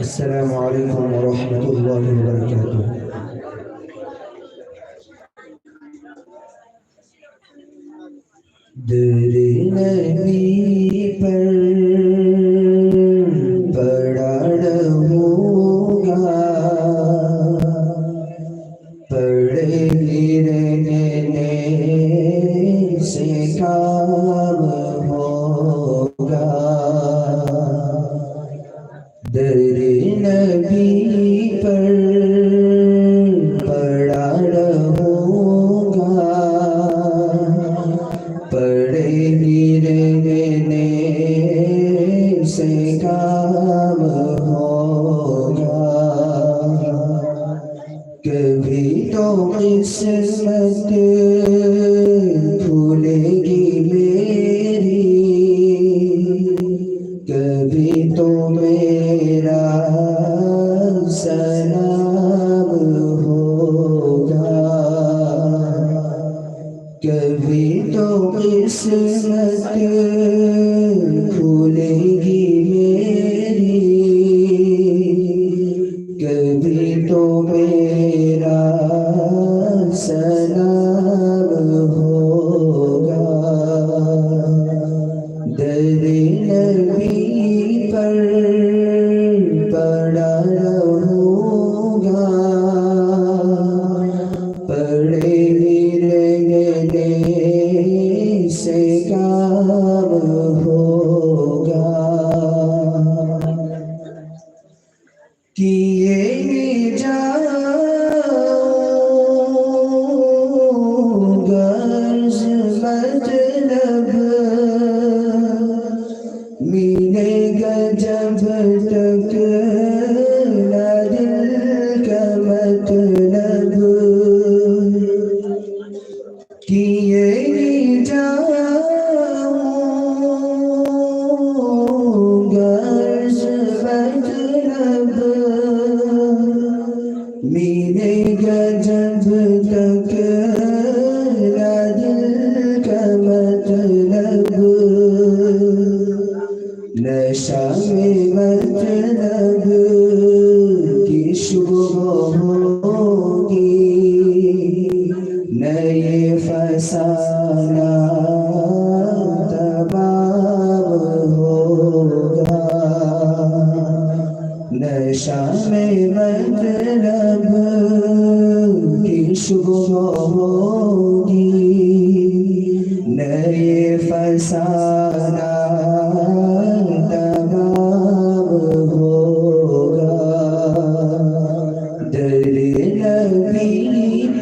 السلام عليكم ورحمة الله وبركاته در نبی پر پڑا رہوں گا پڑے رہنے سے کام ہوگا در نبی پر پڑا رہوں گا پڑے رہنے سے کام ہوگا کبھی تو قسمت بھولے گی میری کبھی تو میرا سلام ہو میرا سلام ہوگا در نبی پر پڑا رہوں گا پڑے رہنے سے کام ہوگا کیے جاؤں غرض مطلب ملے گا جب تک نہ دل کا مطلب کیے جاؤں غرض مطلب ملے گا جب تک نہ دل کا مطلب نشہ میں مطلب کی شبہ ہوگی نئے فسانہ تمام ہوگا نشہ میں مطلب کی شبہ ہوگی نئے فسانہ تمام ہوگا در نبی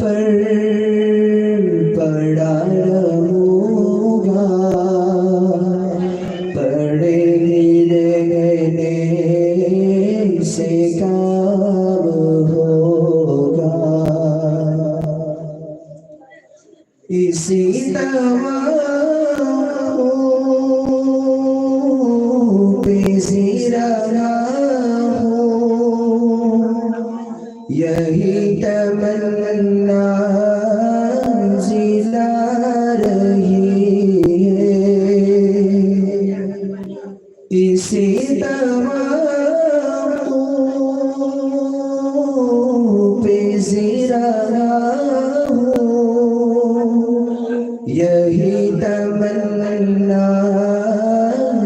پر پڑا رہوں گا پڑے رہنے سے کام ہوگا اسی دعووں پہ زیرہ ہوں یہی تمنا زلا رہی ہے اسی دعووں پہ زیرہ یہی تمنا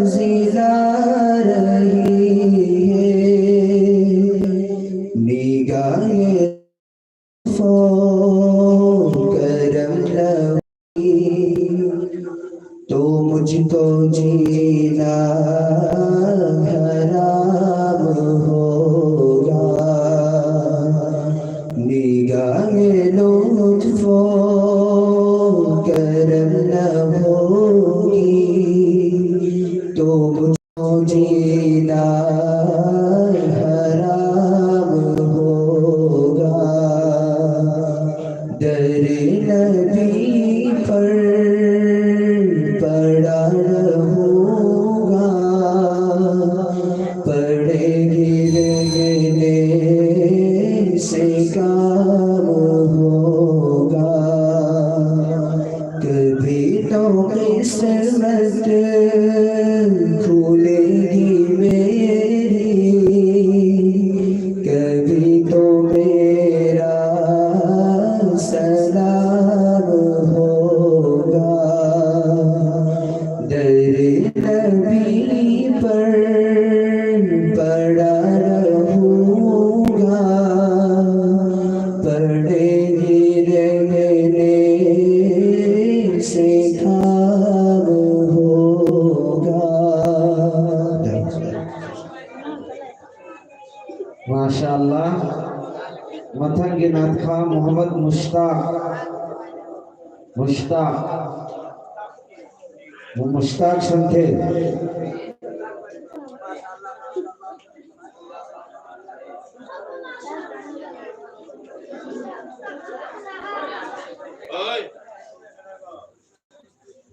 زلا رہی ہے نگاہ کرم نبی تو مجھ کو جینا حرام ہوگا نگاہ لطف کرم نہ ہوگی تو مجھ کو جینا حرام ہوگا در نبی پر پڑا رہوں گا پڑے رہنے سے کام ہوگا کبھی تو قسمت کھلے گی میری کبھی تو میرا سلام ہوگا در نبی پر پڑا رہوں گا پڑے رہنے سے کام ہوگا ماشاءاللہ متھن کے نعت خواہ محمد مشتاق وہ مشتاق سنتھے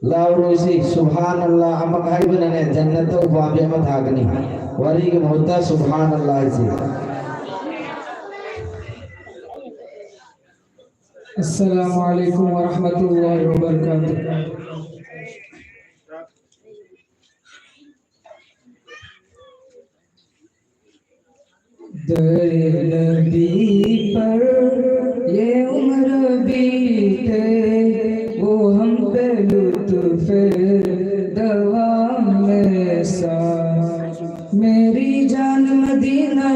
لاوروسی سبحان اللہ امک ہائی بنانے جنت و بابی احمد آگنی وری کے محتہ سبحان اللہ سے السلام علیکم ورحمۃ اللہ وبرکاتہ در نبی پر یہ عمر بیتے وہ ہم پہ لطف دوام میں سا میری جان مدینہ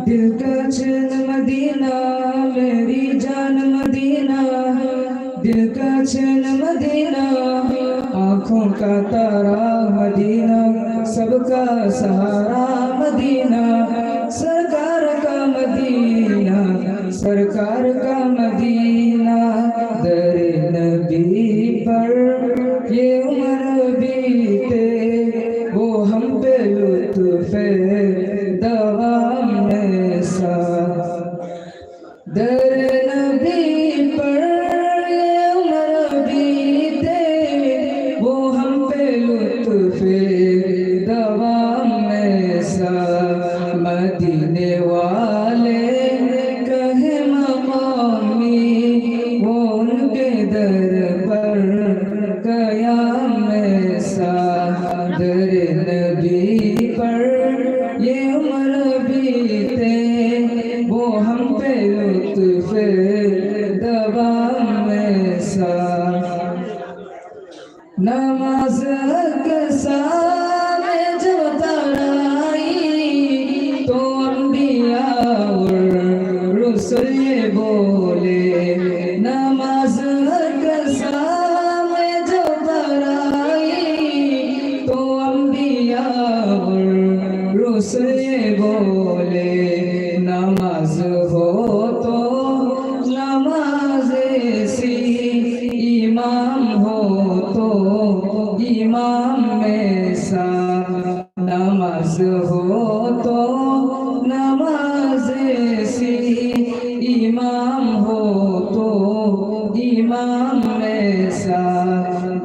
دل کا چین مدینہ میری جان مدینہ دل کا چین مدینہ آنکھوں کا تارا مدینہ سب کا سہارا مدینہ سرکار کا مدینہ سرکار کا مدینہ در نبی پر یہ عمر بیتے وہ ہم پہ لطف دوام میں سا در نبی پر یہ عمر بیتے وہ ہم پہ لطف دوام میں سا مدینے والے کہے مقامی وہ ان کے در پر قیام میں سا در نبی پر یہ عمر بیتے وہ ہم پہ لطف دوام میں سا نماز اقصا میں جب ترائی تو انبیاء اور رسل یہ بولے نماز اقصا میں جب ترائی تو انبیاء اور رسل یہ بولے نماز ہو تو نماز سی امام ہو تو امام میں سا نماز ہو تو نماز سی امام ہو تو امام میں سا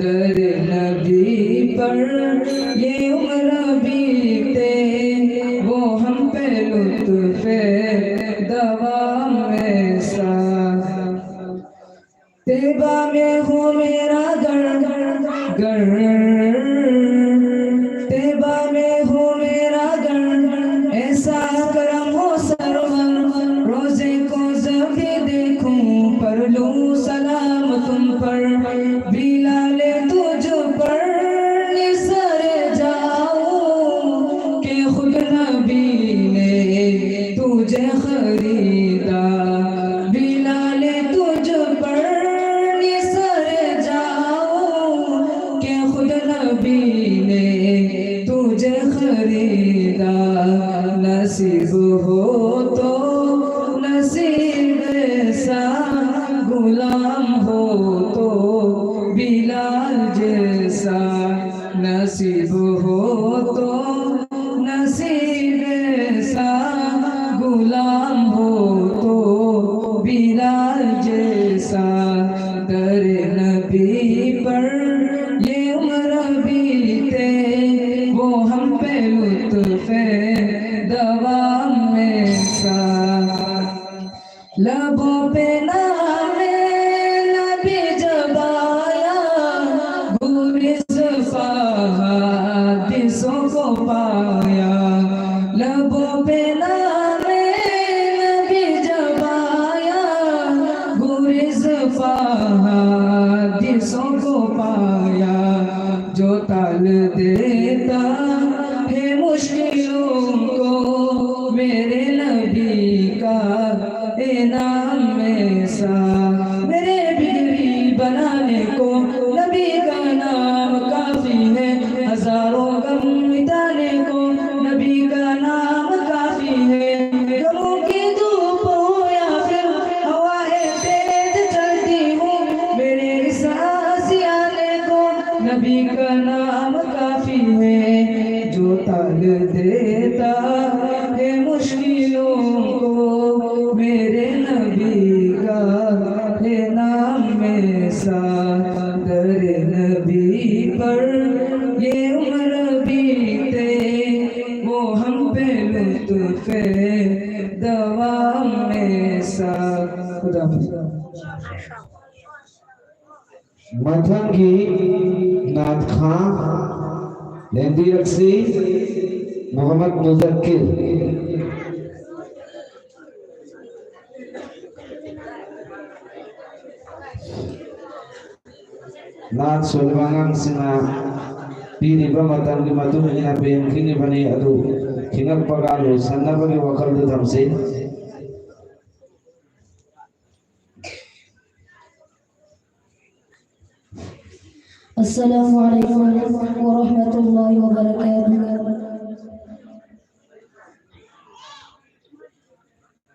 در نبی پر یہ عمر بیتے وہ ہم پہ لطف دوام میں سا طیبہ میں ہو میرا گھر گھر طیبہ میں ہو میرا گھر ایسا کرم ہو سرور روزے کو زبی دیکھوں پر لوں سلام تم پر بلال تجھ پر نثر جاؤں کہ خود نبی نے تجھے خریدا بلال تجھ پر نثر جاؤں کہ خود نبی نے تجھے خریدا نصیب ہو تو نصیب ایسا غلام ہو تو بلال جیسا نصیب ہو تو نصیب ایسا غلام ہو تو بلال جیسا در نبی پر یہ عمر بیتے وہ ہم پہ لطف دوام میں سا لبوں پہ نام نبی جب آیا گریز حدیثوں کو پایا لبوں پہ نام نبی جب آیا گریز حدیثوں کو پایا جو تال دیتا ہے مشکلوں کو میرے نبی کا انعام میں سا میرے بگڑی بنانے کو نبی کا نام کافی ہے ہزاروں غم مٹانے کو نبی کا نام کافی ہے غموں کی دھوپ ہو یا پھر ہوائیں تیز چلتی ہوں میرے اس آسیانے کو نبی کا نام کافی ہے جو تال دیتا ہے مشکلوں کو میرے نبی کا ہے نام میں سا در نبی پر یہ عمر بیتے وہ ہم پہ لطف دوام میں سا خدا متھنگی نعت خان لہندی رقصی محمد مذکر Naat solbangang sina pili ba matang matung ina ben kini bani adu kingak pagalu sanna bagi wakal du thamse. Assalamualaikum warahmatullahi wabarakatuh.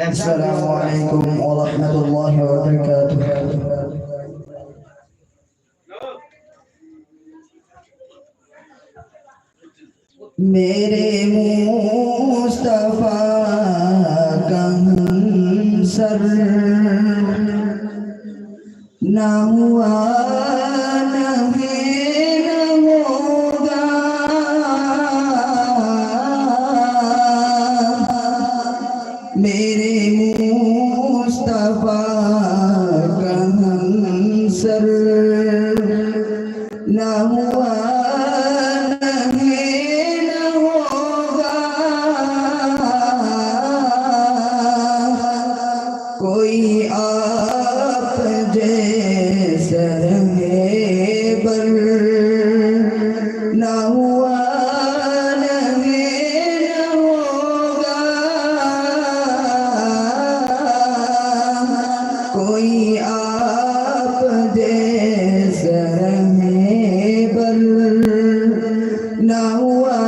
Assalamualaikum warahmatullahi wabarakatuh. میرے مصطفیٰ کا سر نہ ہوا نہ ہے نہ ہوگا میرے مصطفیٰ کا سر نہ ہوا کوئی آپ جیسا ہے بر نہ ہوا نہ ہوگا کوئی آپ جیسا ہے بر نہ ہوا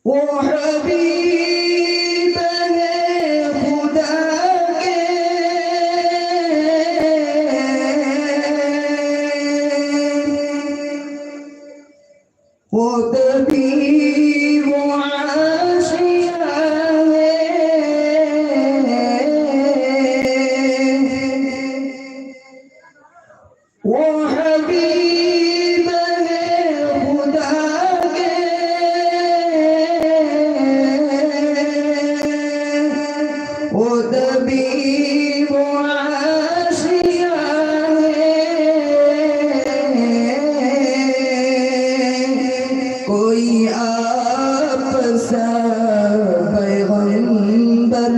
وہ حبیب ہے خدا کے وہ طبیب و عاشق ہے وہ حبیب ہے خدا وہ طبیب و عاشق ہے کوئی آپ سا پیغمبر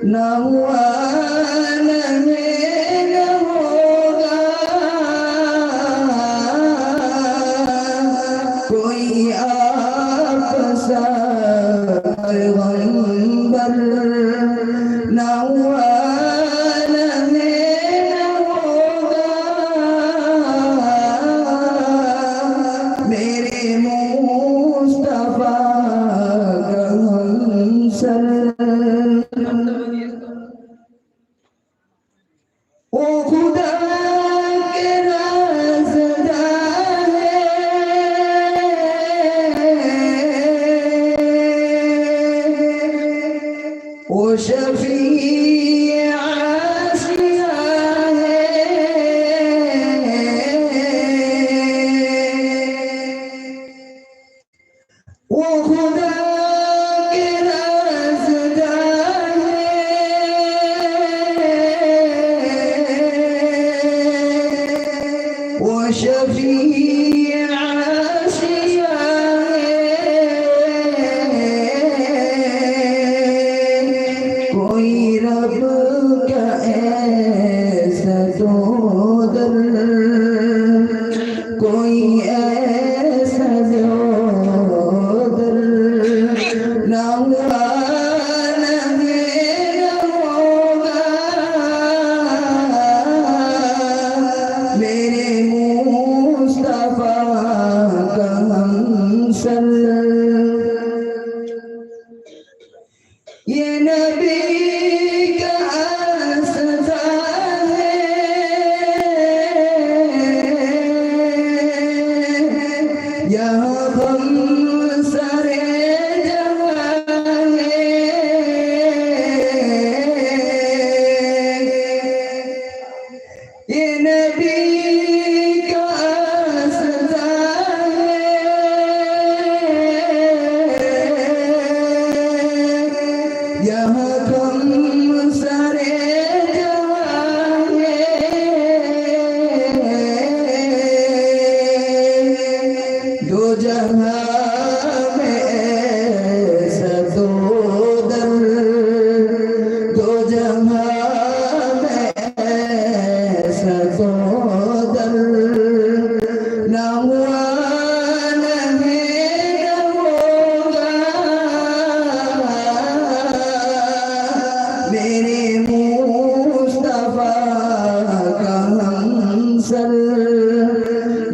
نہ ہوا نہ ہوگا کوئی آپ سا پیغمبر نہ ہوا نہ ہوگا میرے مصطفیٰ کا ہمسر او خدا کے رازدار وہ شفیع عاشق ہے وہ خدا کے رازدار وہ شفیع عاشق کوئی رب کا ایسا دوگر کوئی ایسا دوگر نہ ہوا نہ ہوگا میرے مصطفیٰ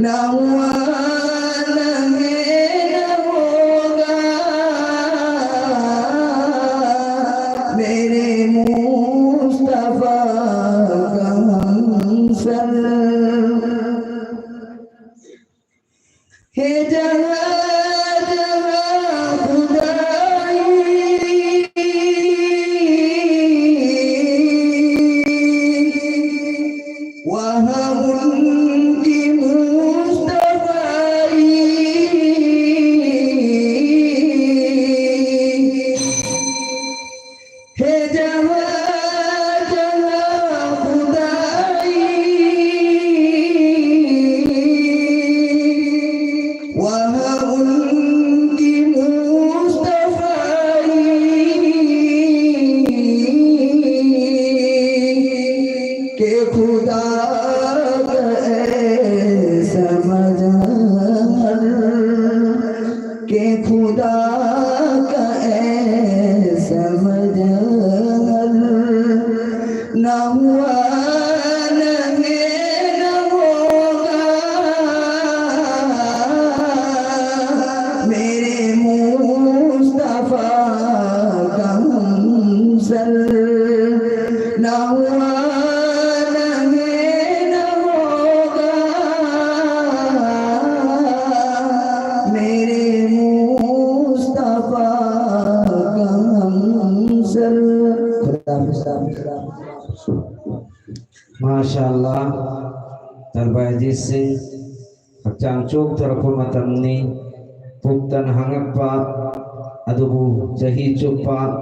نہ ہوا نہ ہے نہ ہوگا میرے مصطفیٰ کا ہمسر ہے جہاں جہاں خدائی وہاں ان کی مصطفیٰ ہے جہاں جہاں خدائی وہاں ان کی مصطفیٰ کہ خدا کا ایسا مظہر کہ خدا کا ایسا مظہر نہ ہوا نہ ہے نہ ہوگا میرے مصطفیٰ کا ہمسر نہ ہوا نہ ہے نہ ہوگا میرے مصطفیٰ کا ہمسر MashaAllah Talbay Jising Pagchang Chuk Tarapu Matamni Puktan Hangapa Adubu Jahi Chukpa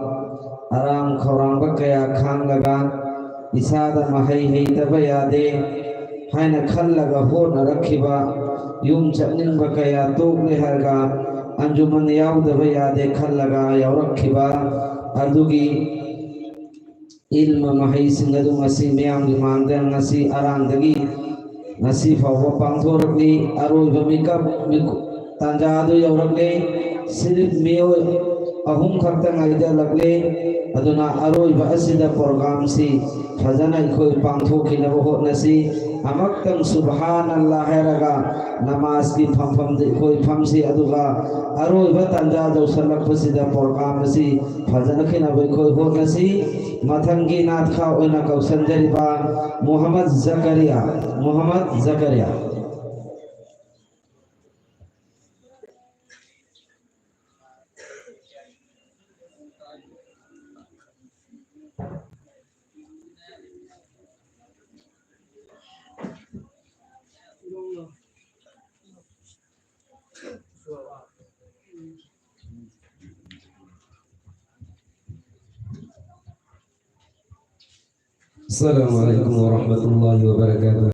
Aram Khorang Bakaya Khang Laga Isada Mahai Heitaba Yade Haina Khallaga Hona Rakhiba Yum Chapnin Bakaya Tuk Leharga Anjuman Yaudaba Yade Khallaga Yaurakhiba Adugi ilma mahai singadu ngasi meyam gi mangdan ngasi arang dagi ngasi fawa pangthorni aroiba mikap tanjadu yaurakle sirip meo ahum khakta ngaida lakle aduna aroiba asida program si fajana ikhoi pangthokina hotnasi amaktang subhanallah heraga namaz ki phampham de ikhoi phamsi aduga aroiba tanja dawsalak pasida program si fajana khina ikhoi hotnasi Mathangi Nath Kha Oina Kausan Jariba Muhammad Zakaria Assalamualaikum warahmatullahi wabarakatuh.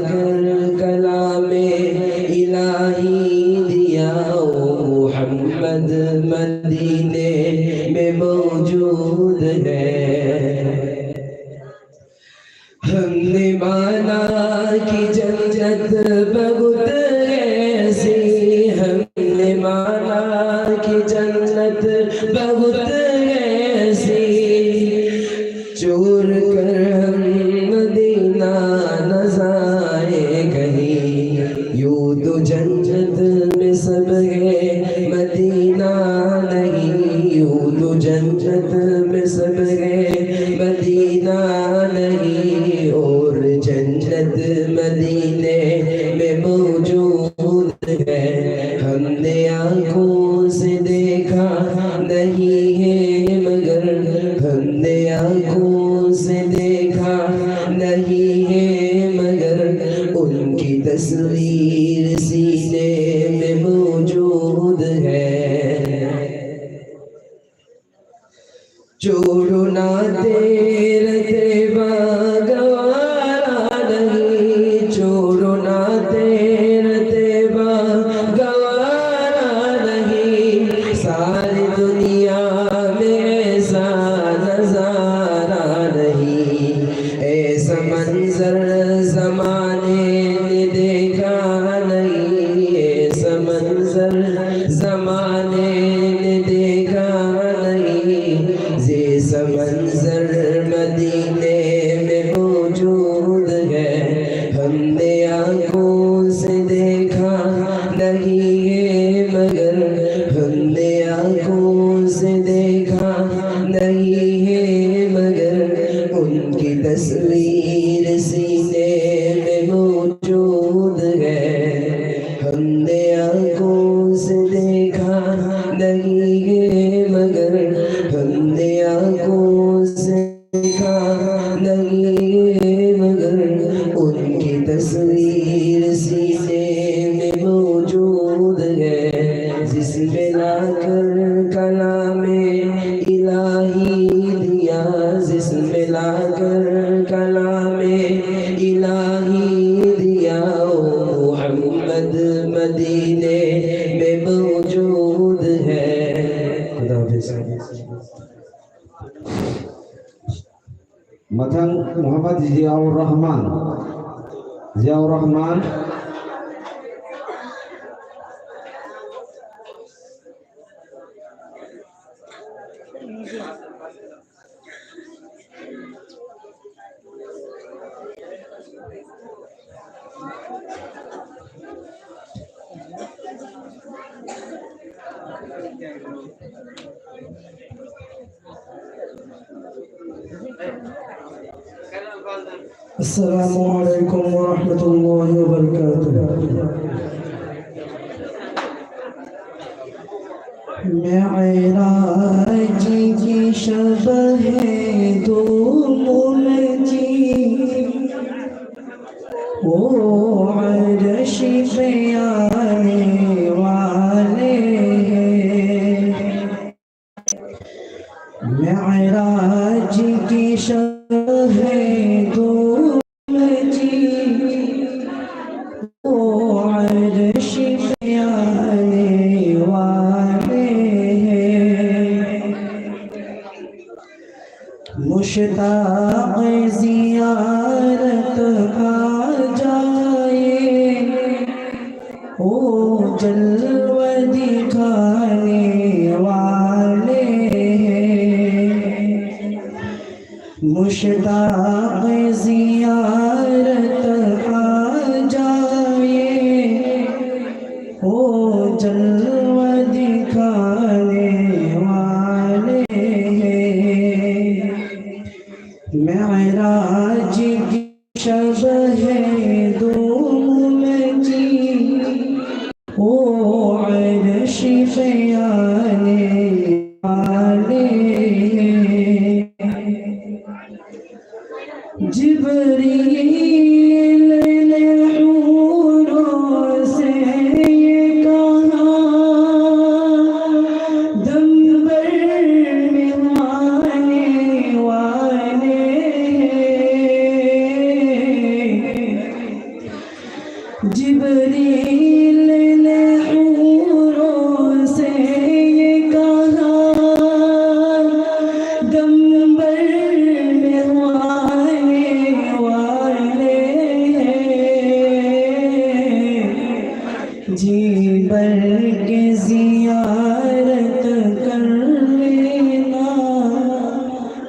کر کلام الہی دیا محمد مدینے میں موجود ہے ہم نے مانا کہ جنت بہت ایسی ہم نے مانا کہ جنت بہت ایسی چور کر ہم مدینہ نہ جائے کہیں یوں تو جنت میں سب ہے مدینہ نہیں یوں تو جنت میں سب ہے مدینہ نہیں اور جنت مدینے میں موجود ہے ہم نے آنکھوں سے دیکھا نہیں ہے مگر ہم نے آنکھوں سے دیکھا نہیں ہے مگر ان کی تصویر سینے میں موجود ہے چھوڑو نہ تیرے تیبا گوارا نہیں چھوڑو نہ تیرے تیبا گوارا نہیں ساری دنیا میں ایسا نظارہ نہیں ایسا منظر زمانے نے دیکھا نہیں ایسا منظر زمانے نے دیکھا نہیں جیسا منظر مدینے میں موجود ہے ہم نے آنکھوں سے دیکھا نہیں ہے مگر ہم نے آنکھوں سے دیکھا نہیں ہے مگر ان کی تصویر سینے میں موجود ہے ہم نے آنکھوں سے دیکھا نہیں ہے مگر ہم نے آنکھوں سے دیکھا نہیں ہے مگر ان کی تصویر سینے میں موجود ہے جس میں لا کر کلام الہی دیا جس میں لا کر کلام الہی دیا محمد مدینے میں موجود ہے خدا حافظ متن محمد ضیاء الرحمان السلام علیکم ورحمۃ اللہ وبرکاتہ معراج کی شب ہے دوم جی وہ عرش پہ آنے والے ہیں معراج کی شب ہے دوم جی وہ عرش پہ آنے والے مشتاق زیارت آ جائے او جلوہ دکھانے والے مشتاق زیارت آ جائے او جلوہ دکھانے والے معراج کی شب ہے دوم جی او عرش پہ آنے والے جبریل نے حوروں سے یہ کہا دم بر میں آنے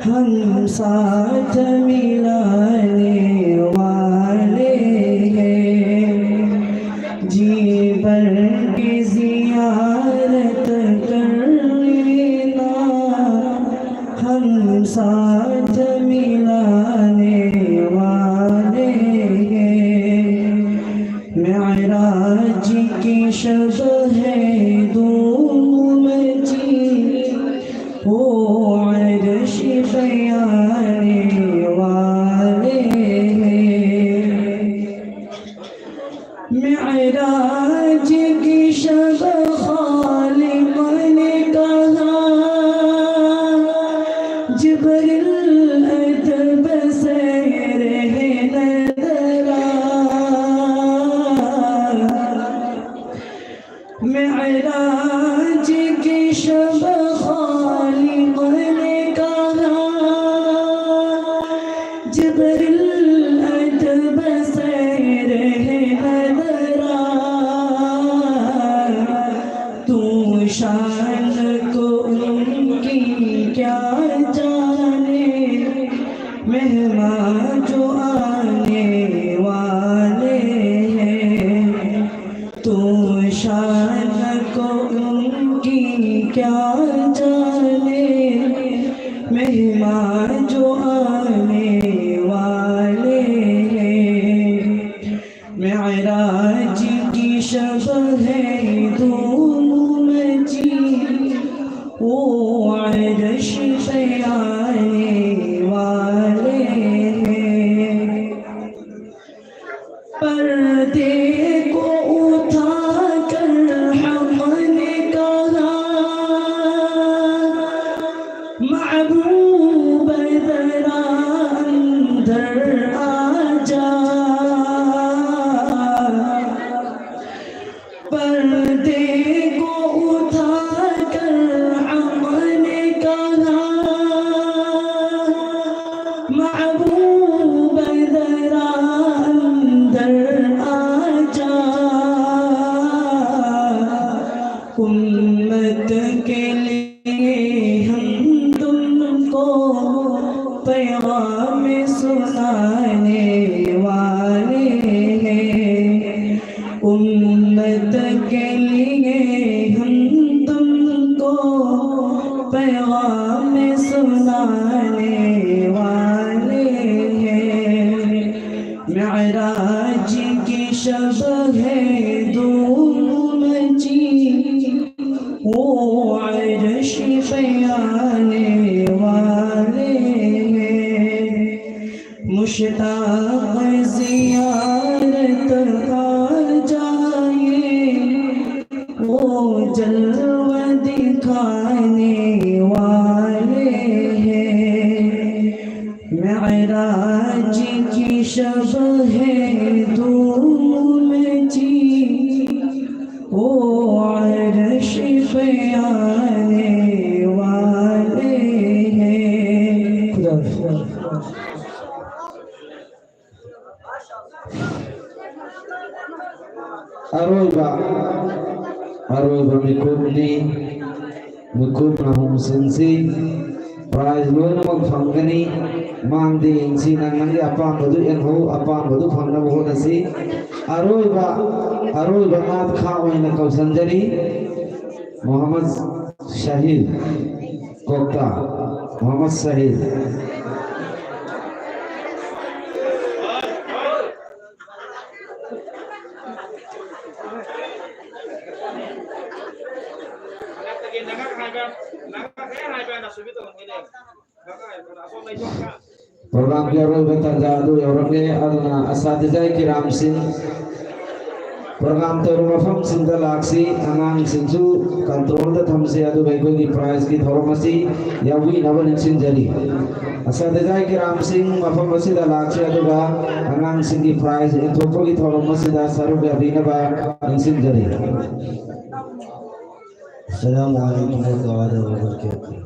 ہم ساتھ ملانے والے ہیں جی بھر کی زیارت کر لینا ہم ساتھ ملانے والے ہیں معراج کی شب ہے دھوم مچی وہ عرش پہ آنے والے ہیں معراج کی شب خالق نے کہا جبریل ادب سے رہے نظر معراج کی شب خالق نے کہا جبریل ادب سے رہے نظر تو شان کو ان کی کیا جانے مہمان جو آنے والے ہیں تو شان کو ان کی کیا جانے مہمان جو آنے والے ہیں معراج کی شب ہے دھوم مچی وہ عرش پہ آنے والے ہیں پردے کو اٹھا کر حق نے کہا محبوب ذرا اندر آ جا پردے کو اٹھا کر حق نے کہا محبوب ذرا اندر آ جا امت کے لیے ہم تم کو پیغام سنانے والے ہیں امت کے لیے ہم تم کو پیغام سنانے والے ہیں معراج کی شب ہے دھوم مچی وہ عرش پہ آنے والے ہیں مشتاق زیارت آ جائے وہ جلوہ دکھانے والے ہیں معراج کی شب ہے دھوم مچی وہ عرش پہ آنے والے ہیں Aroba mikubna hum sensi prize loan mag fangani mangdi insi nangangi apang badu enho apang badu fangna bohona si aroba naat kha oina kausanjari Muhammad Shahid Kokta Muhammad Shahid program biaro betanjadu yorone aduna asatijai kiram sing program to mafam sinda laksi angang singsu control da thamse adu bego ki prize ki thoromasi yawi naban sin jari asatijai kiram sing mafam asida laksi adu ga angang sing ki prize ethopo ki thoromasi da saru abina ba sin jari Assalamu alaikum warahmatullahi wabarakatuh.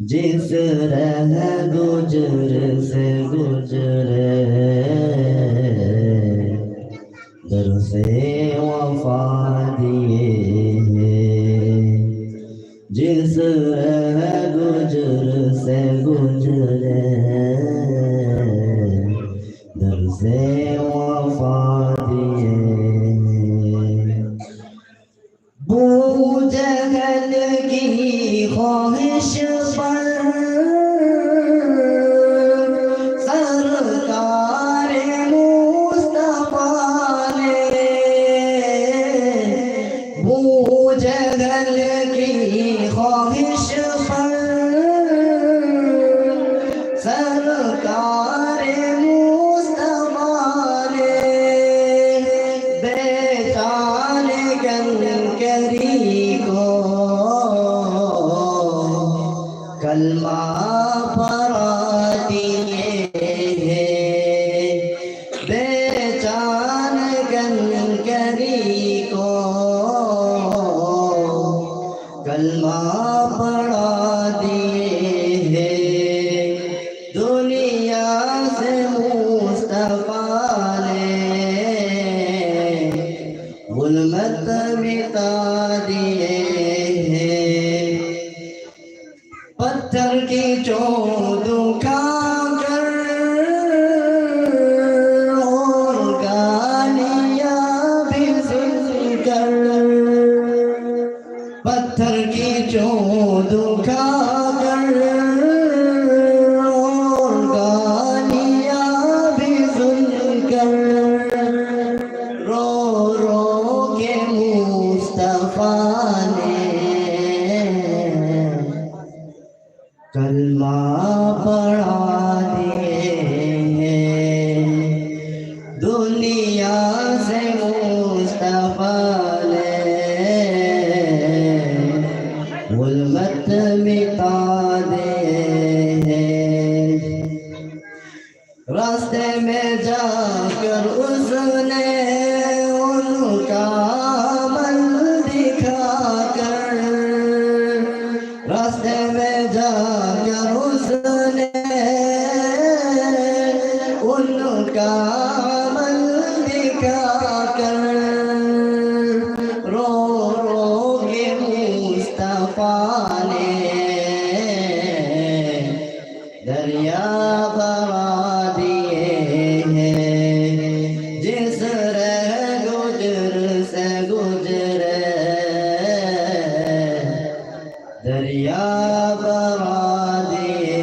جس رہ گجر سے گزرے در سے وفا دیے ہیں، جس رہ گجر سے گزرے در سے وفا دیے ہیں۔ بو جہل کی خواہش پر سرکار مصطفیٰ نے، بو جہل کی خواہش پر سرکار مصطفیٰ نے بیچان کنکری کو کلمہ پڑھا دیے ہیں، بیچان کنکری کو کلمہ پڑھا دیے ہیں۔ دنیا سے مصطفیٰ نے ظلمت مٹا دیے ہیں، پتھر کی چود کھا کر اور گالیاں بھی سن کر، پتھر کی چود کھا کر اور گالیاں بھی سن کر، رو رو کے مصطفیٰ نے کلمہ پڑھا دیے ہیں۔ دنیا سے مصطفیٰ نے ظلمت مٹا دیے ہیں، راستے میں جا کر اس نے ان کا عمل دکھا کر، راستے میں جا کر اس نے ان کا عمل دکھا کر، رو رو کے مصطفیٰ نے دریا بہا دیے ہیں، جس رہ گجر سے گزرے دریا بہا دیے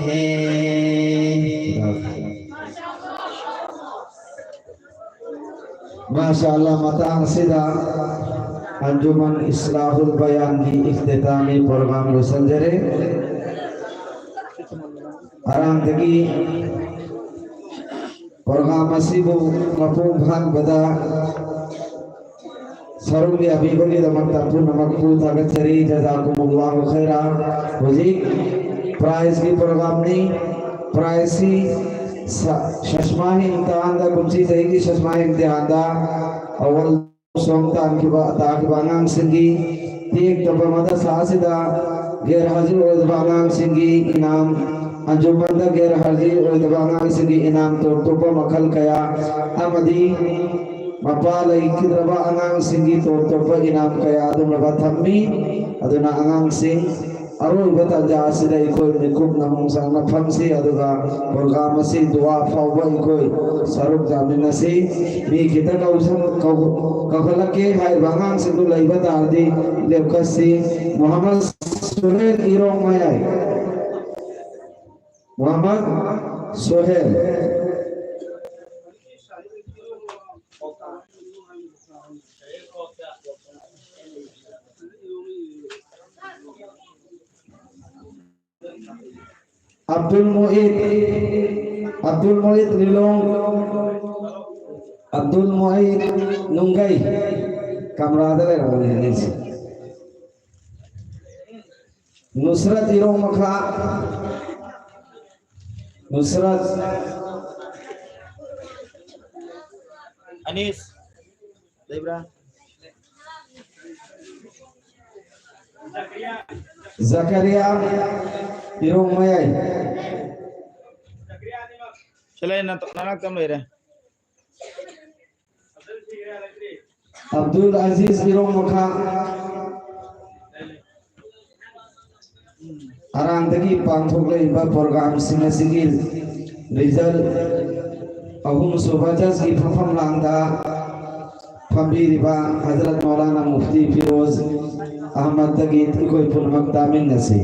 ہیں۔ ماشاءاللہ متان سیدھا انجمن اصلاح البیان کی اختتامی پروگرام رسل جرے آرامدگی پروگرام مسیبو مفہوم بھان بدا سرونی ابھی دمک ترپون مقبول طاقت چری جزاکم اللہ خیرہ وزی پرائز کی پروگرام نہیں پرائزی ششماہی امتحان دا کمسی صحیح کی ششماہی امتحان دا اول سومتان کی بانام سنگی تیک دبا مدہ ساسی دا غیر حاضر اور دبانام سنگی انام انجمن دا غیر حاضر اور دبانام سنگی انام توپا مکھل کیا امدی مپالا ikit raba angang singi topa inam kaya adun raba thammi aduna angang sing aru ibata jasida ikoi nikub namung sang naphamsi aduga porgamasi dua fawwa ikoi saruk jaminasi mi kita kausan kahalake hai bangang sindu laibata ardi lebkasi Muhammad Suhail irong mayai Muhammad Suhail Abdul Mu'id Lilong Abdul Mu'id Nunggai Kamrada le ramai Nusrat Irong Makha Nusrat Anis Debra Zakaria Zakaria Irong Mayay Sila nanak tam lere. Abdul Aziz Irong Makha Arandagi Pangthok Leiba program singasigi result ahum subajas ki phafam langda Pambiriba Hazrat Maulana Mufti Firoz Ahmad Dagit ikoi purmak damin nasi